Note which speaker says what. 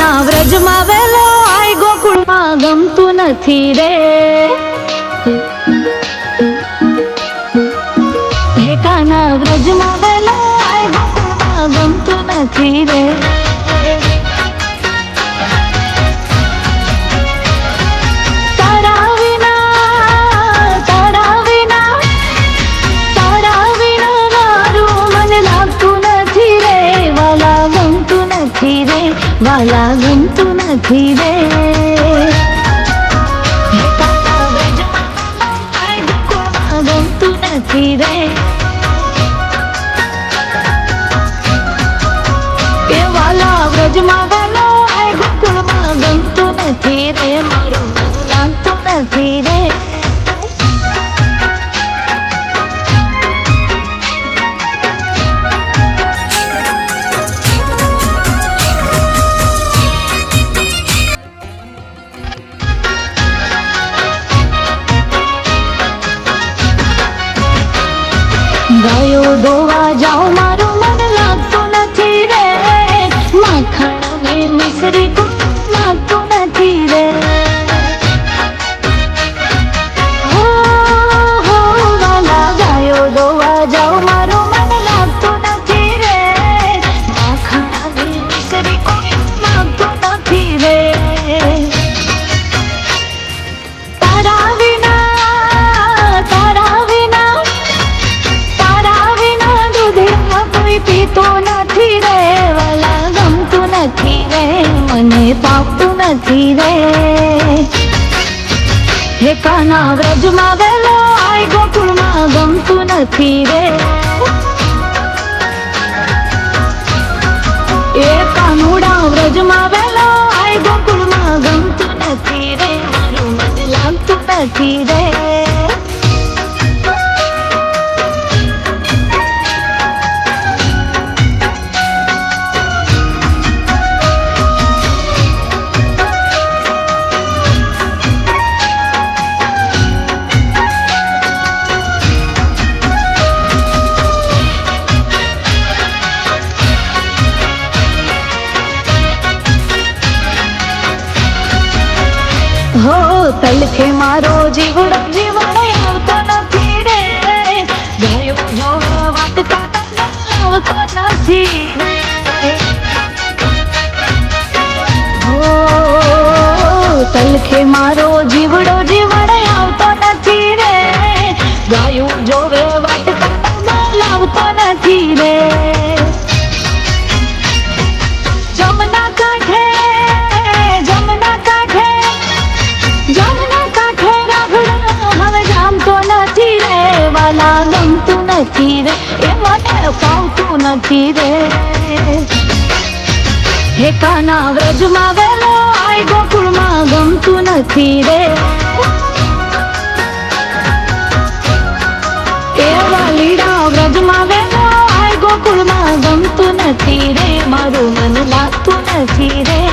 Speaker 1: કાના વ્રજમાં વેલો આય ગોકુળમાં ગમતું નથી રે. હે કાના વ્રજમાં વેલો આય ગોકુળમાં ગમતું નથી રે. વાલા ગમતું નથી રે. ગમતું નથી રે. એ વાલા વ્રજમાં વાલો આય ગોકુળમાં ગમતું નથી રે. મારું લાગતું નથી રે. ગાયો દોવા જાઓ મારું મન લાગતું નથી રે. માખણ ને મિશ્રી લાગતું નથી રે. હો હો વાલા ગાયો દોવા જાઓ મારું મન લાગતું નથી રે. માખણ ને મિશ્રી લાગતું નથી રે. તારા પીતો નથી રે. વાલા ગમતું નથી રે. મને પાપતું નથી રે. હે કાના વ્રજમાં વેલો આય ગોકુળમાં ગમતું નથી રે. એ કાનુડા વ્રજમાં વેલો આય ગોકુળમાં ગમતું નથી રે. મારું મન લાગતું નથી રે. હો તલખે મારો જીવડો જીવડો આવતો નથી રે. ગાયો જો વાત કાતા આવતો નથી. હો તલખે મારો જીવડો જીવડો આવતો નથી રે. ગાયો જોવે વાત કાતા આવતો નથી રે. જમના કાંઠે વાલા ગમતું નથી રે. એ મને પાવતું નથી રે. હે કાના વ્રજમાં વેલો આય ગોકુળમાં ગમતું નથી રે. એ વાલીડા વ્રજમાં વેલો આય ગોકુળમાં ગમતું નથી રે. મારું મન લાગતું નથી રે.